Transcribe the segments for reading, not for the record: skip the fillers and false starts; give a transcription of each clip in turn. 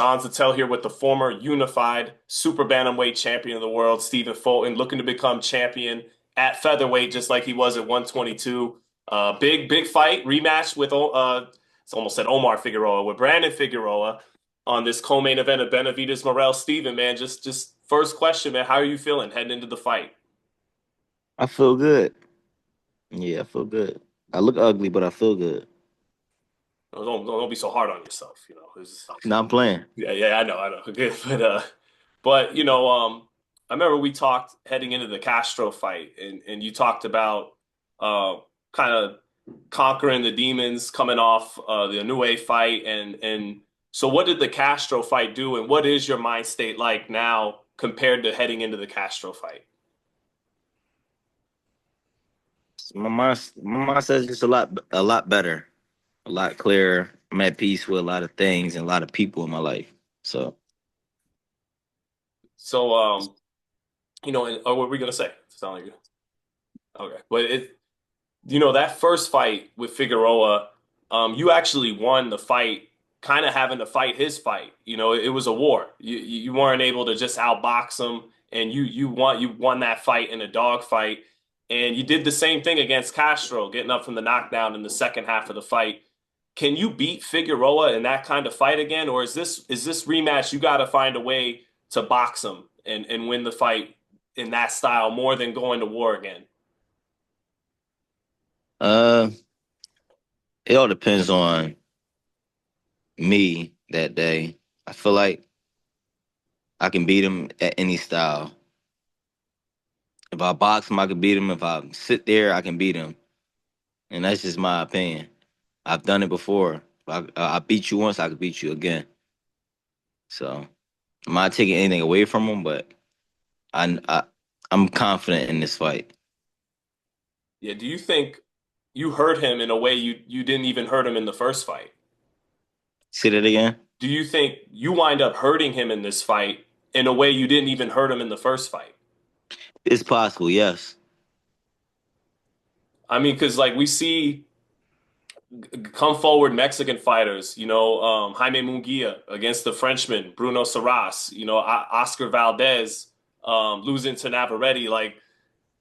On to tell here with the former unified super bantamweight champion of the world, Stephen Fulton, looking to become champion at featherweight, just like he was at 122. Big fight rematch with it's almost said Omar Figueroa with Brandon Figueroa on this co-main event of Benavidez Morel. Stephen, man, just first question, man, how are you feeling heading into the fight? I feel good. Yeah, I feel good. I look ugly, but I feel good. Don't be so hard on yourself, you know. Now I'm playing. Yeah, I know. Good, but I remember we talked heading into the Castro fight, and you talked about uh, kind of conquering the demons coming off the Inoue fight, and so what did the Castro fight do, and what is your mind state like now compared to heading into the Castro fight? My mindset's just a lot better, a lot clearer. I'm at peace with a lot of things and a lot of people in my life. So So and, what were we gonna say? Sound like you. Okay, but that first fight with Figueroa, you actually won the fight, kind of having to fight his fight. It was a war. You weren't able to just outbox him, and you won that fight in a dog fight, and you did the same thing against Castro, getting up from the knockdown in the second half of the fight. Can you beat Figueroa in that kind of fight again, or is this rematch you got to find a way to box him and win the fight in that style more than going to war again? uh it all depends on me that day. I feel like I can beat him at any style. If I box him, I can beat him. If I sit there, I can beat him. And that's just my opinion. I've done it before. I beat you once, I could beat you again. So I'm not taking anything away from him, but I, I I'm confident in this fight. Yeah, do you think you hurt him in a way you didn't even hurt him in the first fight? Say that again. Do you think you wind up hurting him in this fight in a way you didn't even hurt him in the first fight? It's possible, yes. I mean, because like we see come forward Mexican fighters, Jaime Munguia against the Frenchman, Bruno Saras, Oscar Valdez losing to Navarrete. Like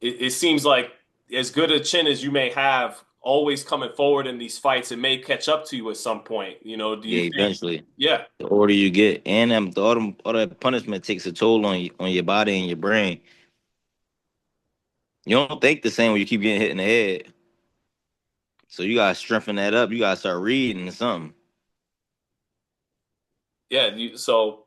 it seems like as good a chin as you may have, always coming forward in these fights, it may catch up to you at some point. Do you Yeah, think? eventually. Yeah. The older you get, and all that punishment takes a toll on your body and your brain. You don't think the same when you keep getting hit in the head. So you gotta strengthen that up. You gotta start reading or something. Yeah, so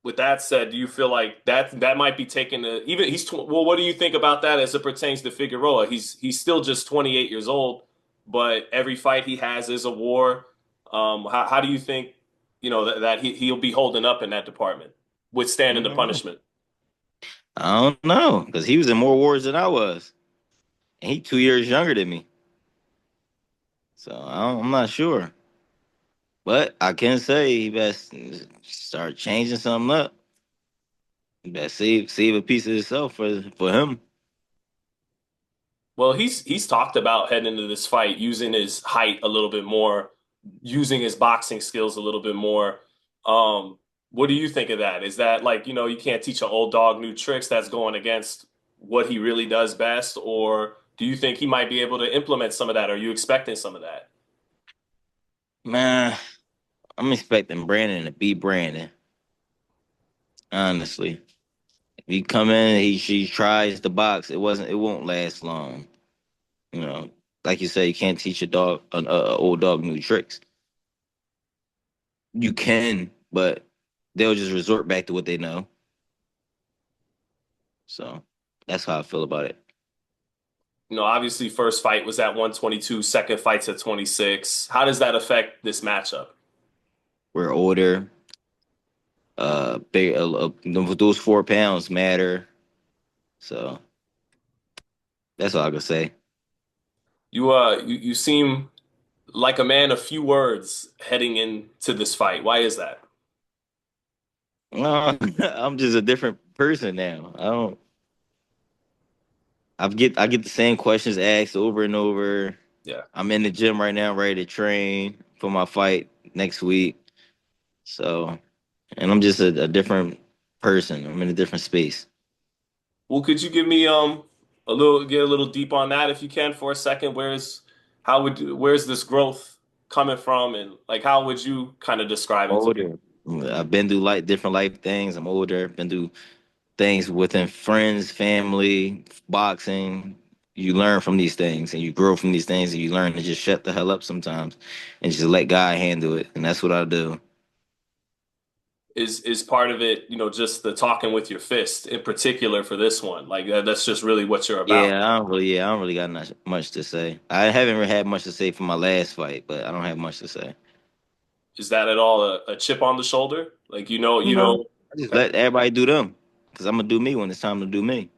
with that said, do you feel like that might be taken to even well, what do you think about that as it pertains to Figueroa? He's still just 28 years old, but every fight he has is a war. How do you think, that he'll be holding up in that department, withstanding the Mm, punishment? I don't know, because he was in more wars than I was, and he 2 years younger than me. So I'm not sure. But I can say he best start changing something up. He best save a piece of himself for him. Well, he's talked about heading into this fight using his height a little bit more, using his boxing skills a little bit more. Um, what do you think of that? Is that like, you can't teach an old dog new tricks that's going against what he really does best? Or do you think he might be able to implement some of that? Are you expecting some of that? Man, I'm expecting Brandon to beat Brandon. Honestly, if he come in, she tries the box. It won't last long. You know, like you say, you can't teach a old dog new tricks. You can, but they'll just resort back to what they know. So that's how I feel about it. Obviously first fight was at 122, second fight's at 26. How does that affect this matchup? We're older. Big. Those 4 pounds matter. So that's all I can say. You seem like a man of few words heading into this fight. Why is that? I'm just a different person now. I don't. I get the same questions asked over and over. Yeah. I'm in the gym right now, ready to train for my fight next week. So, and I'm just a different person. I'm in a different space. Well, could you give me a little get a little deep on that if you can for a second? Where's this growth coming from, and like how would you kind of describe it to me? Older. I've been through like different life things. I'm older. Been through things within friends, family, boxing. You learn from these things and you grow from these things and you learn to just shut the hell up sometimes and just let God handle it. And that's what I do. Is part of it, just the talking with your fist in particular for this one? Like that's just really what you're about. Yeah, I don't really got much to say. I haven't really had much to say for my last fight, but I don't have much to say. Is that at all a chip on the shoulder? Like No, I just let everybody do them because I'm gonna do me when it's time to do me.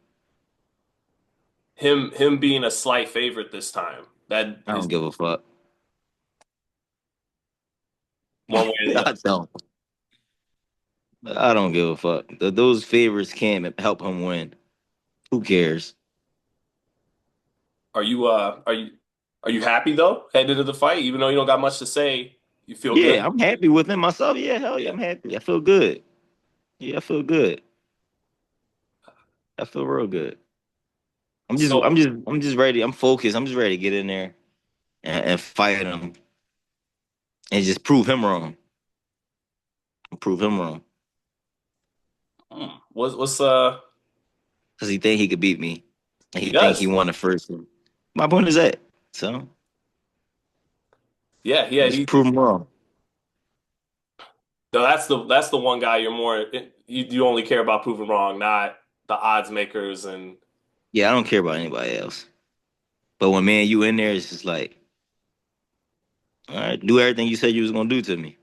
him being a slight favorite this time. That I is don't give a fuck. one way or the I other. don't. I don't give a fuck. Those favorites can't help him win. Who cares? Are you are you happy though heading into the fight, even though you don't got much to say? You feel good. Yeah, I'm happy within myself. Yeah, hell yeah, Yeah. I'm happy. I feel good. Yeah, I feel good. I feel real good. So I'm just ready. I'm focused. I'm just ready to get in there and fight him and just prove him wrong. Prove him wrong what's because he think he could beat me and he he think he does. won the first one. My point is that. So Yeah, yeah. just prove him wrong. No, that's the one guy you're more you only care about proving wrong, not the odds makers and Yeah, I don't care about anybody else. But when man you in there, it's just like, all right, do everything you said you was gonna do to me.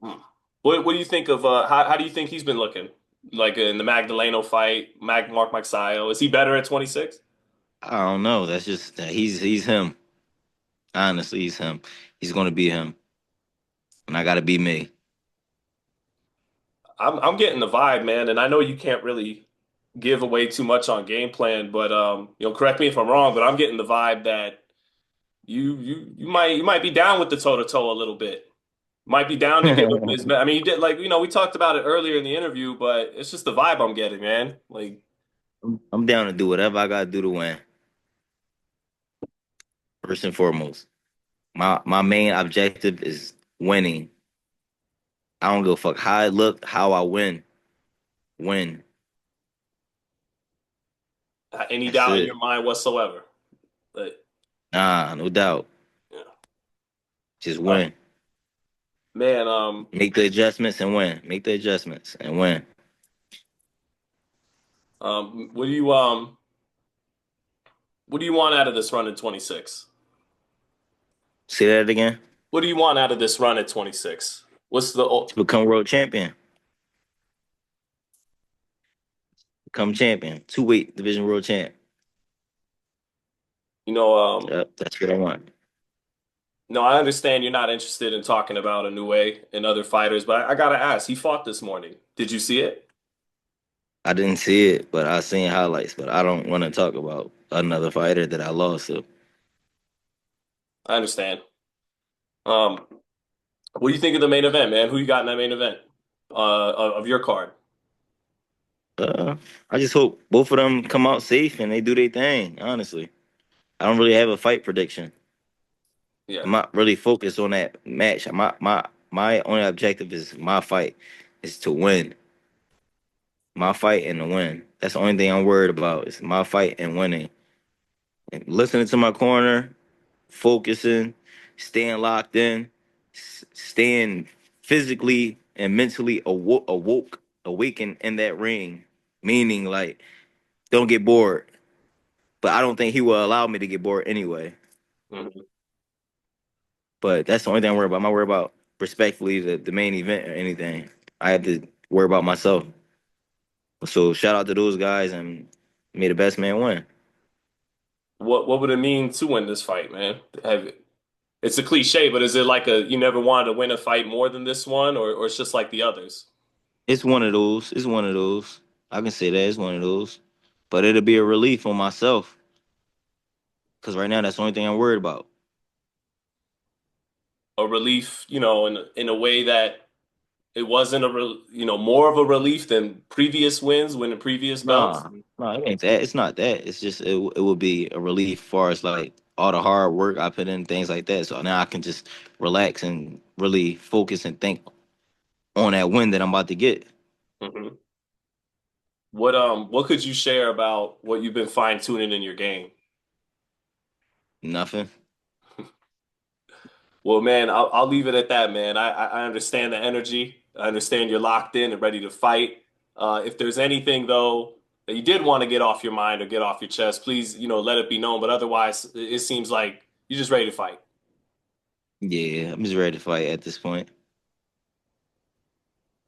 Hmm. What do you think of how do you think he's been looking? Like in the Magdaleno fight, Mark Magsayo, is he better at 26? I don't know. That's just he's him. Honestly, he's him. He's gonna be him, and I gotta be me. I'm getting the vibe, man, and I know you can't really give away too much on game plan, but correct me if I'm wrong, but I'm getting the vibe that you might be down with the toe to toe a little bit. Might be down to give him his. I mean, you did like we talked about it earlier in the interview, but it's just the vibe I'm getting, man. Like, I'm down to do whatever I gotta do to win. First and foremost, my main objective is winning. I don't give a fuck how I look, how I win. Win. any That's doubt in it. your mind whatsoever? But Nah, no doubt. yeah, Just all right, win. man. Make the adjustments and win. Make the adjustments and win. What do you what do you want out of this run in 26? Say that again. What do you want out of this run at 26? What's the To become world champion. Become champion. Two weight division world champ. you know Yep, that's what I want. no, I understand you're not interested in talking about Inoue and other fighters, but I gotta ask. He fought this morning. Did you see it? I didn't see it, but I seen highlights. But I don't want to talk about another fighter that I lost to. I understand. Um, what do you think of the main event, man? Who you got in that main event of your card? Uh, I just hope both of them come out safe and they do their thing. Honestly, I don't really have a fight prediction. Yeah. I'm not really focused on that match. My only objective is my fight is to win. My fight and to win. That's the only thing I'm worried about. Is my fight and winning. And listening to my corner, focusing, staying locked in, staying physically and mentally awakened in that ring. Meaning, like, don't get bored. But I don't think he will allow me to get bored anyway. Mhm. But that's the only thing I'm worried about. I'm not worried about respectfully the main event or anything. I have to worry about myself. So shout out to those guys and may the best man win. What would it mean to win this fight, man? It's a cliche, but is it like a you never wanted to win a fight more than this one, or it's just like the others? It's one of those. It's one of those. I can say that it's one of those. But it'll be a relief on myself. Cause right now that's the only thing I'm worried about. a relief, in a way that it wasn't more of a relief than previous wins, winning previous belts? No, it ain't that. It's not that. It's just it will be a relief far as like all the hard work I put in, things like that. So now I can just relax and really focus and think on that win that I'm about to get. Hmm. What could you share about what you've been fine tuning in your game? Nothing. Well, man, I'll leave it at that, man. I understand the energy. I understand you're locked in and ready to fight. If there's anything though that you did want to get off your mind or get off your chest, please, let it be known. But otherwise, it seems like you're just ready to fight. Yeah, I'm just ready to fight at this point.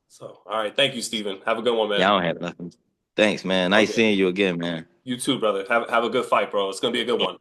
So, all right, thank you, Stephen. Have a good one, man. Yeah, I don't have nothing. Thanks, man. Nice Okay, seeing you again, man. you too, brother. Have a good fight, bro. It's gonna be a good one.